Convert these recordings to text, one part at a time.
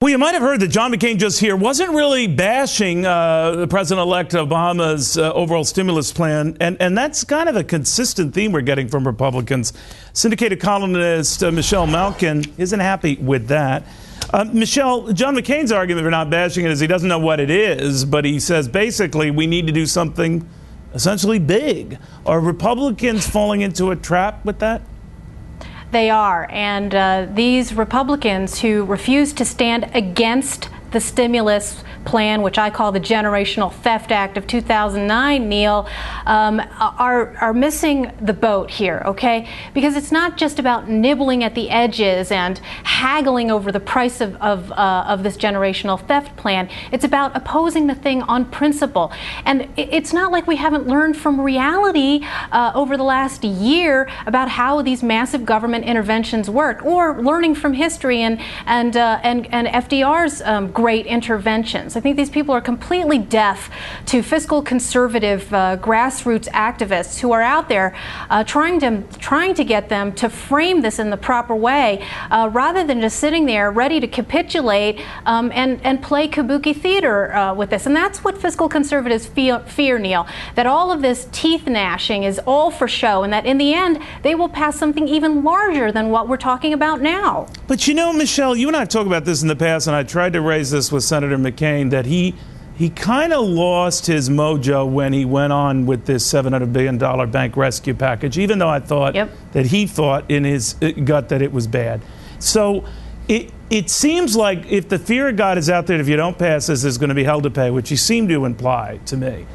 Well, you might have heard that John McCain just here wasn't really bashing the President-elect Obama's overall stimulus plan, and that's kind of a consistent theme we're getting from Republicans. Syndicated columnist Michelle Malkin isn't happy with that. Michelle, John McCain's argument for not bashing it is he doesn't know what it is, but he says basically we need to do something essentially big. Are Republicans falling into a trap with that? They are, and these Republicans who refuse to stand against the stimulus plan, which I call the Generational Theft Act of 2009, Neil, are missing the boat here, okay? Because it's not just about nibbling at the edges and haggling over the price of this generational theft plan. It's about opposing the thing on principle. And it's not like we haven't learned from reality over the last year about how these massive government interventions work, or learning from history and FDR's great interventions. I think these people are completely deaf to fiscal conservative grassroots activists who are out there trying to get them to frame this in the proper way, rather than just sitting there ready to capitulate and play kabuki theater with this. And that's what fiscal conservatives fear, Neil, that all of this teeth gnashing is all for show, and that in the end they will pass something even larger than what we're talking about now. But you know, Michelle, you and I have talked about this in the past, and I tried to raise this with Senator McCain, that he kind of lost his mojo when he went on with this $700 billion bank rescue package, even though I thought that he thought in his gut that it was bad. So it seems like if the fear of God is out there, if you don't pass this, there's going to be hell to pay, which you seem to imply to me.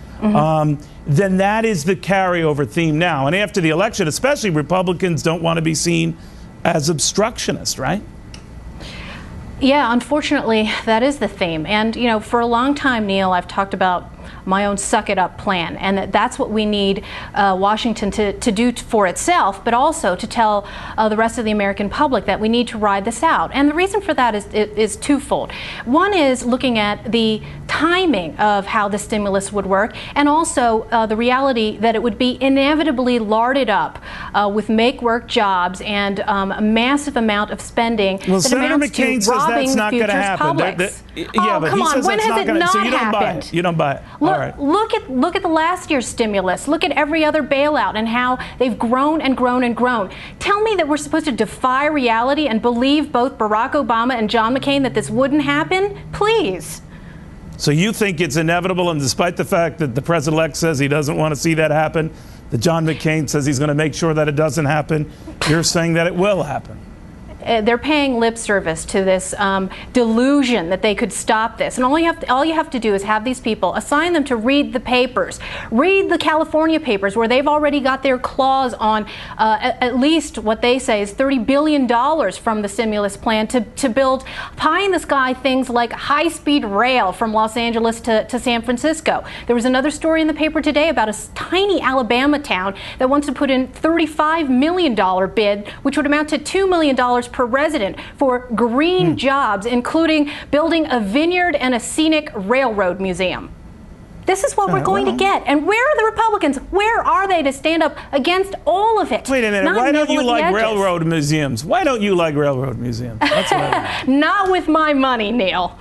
Then that is the carryover theme now. And after the election, especially, Republicans don't want to be seen as obstructionists, right? Yeah, unfortunately, that is the theme. And, you know, for a long time, Neil, I've talked about my own suck it up plan, and that's what we need Washington to do for itself, but also to tell the rest of the American public that we need to ride this out. And the reason for that is twofold. One is looking at the timing of how the stimulus would work, and also the reality that it would be inevitably larded up with make-work jobs and a massive amount of spending that amounts to robbing the future's publics. Yeah, but come he on, says when that's has not it not so you don't happened? buy it. You don't buy it. Look at the last year's stimulus. Look at every other bailout and how they've grown and grown and grown. Tell me that we're supposed to defy reality and believe both Barack Obama and John McCain that this wouldn't happen? Please. So you think it's inevitable, and despite the fact that the president-elect says he doesn't want to see that happen, that John McCain says he's going to make sure that it doesn't happen, you're saying that it will happen? They're paying lip service to this delusion that they could stop this. And all you have to do is have these people, assign them to read the papers, read the California papers, where they've already got their claws on at least what they say is $30 billion from the stimulus plan to build pie-in-the-sky things like high-speed rail from Los Angeles to San Francisco. There was another story in the paper today about a tiny Alabama town that wants to put in $35 million bid, which would amount to $2 million per resident for green jobs, including building a vineyard and a scenic railroad museum. This is what we're going to get. And where are the Republicans? Where are they to stand up against all of it? Wait a minute. Why don't you like railroad museums? Why don't you like railroad museums? That's what I mean. Not with my money, Neil.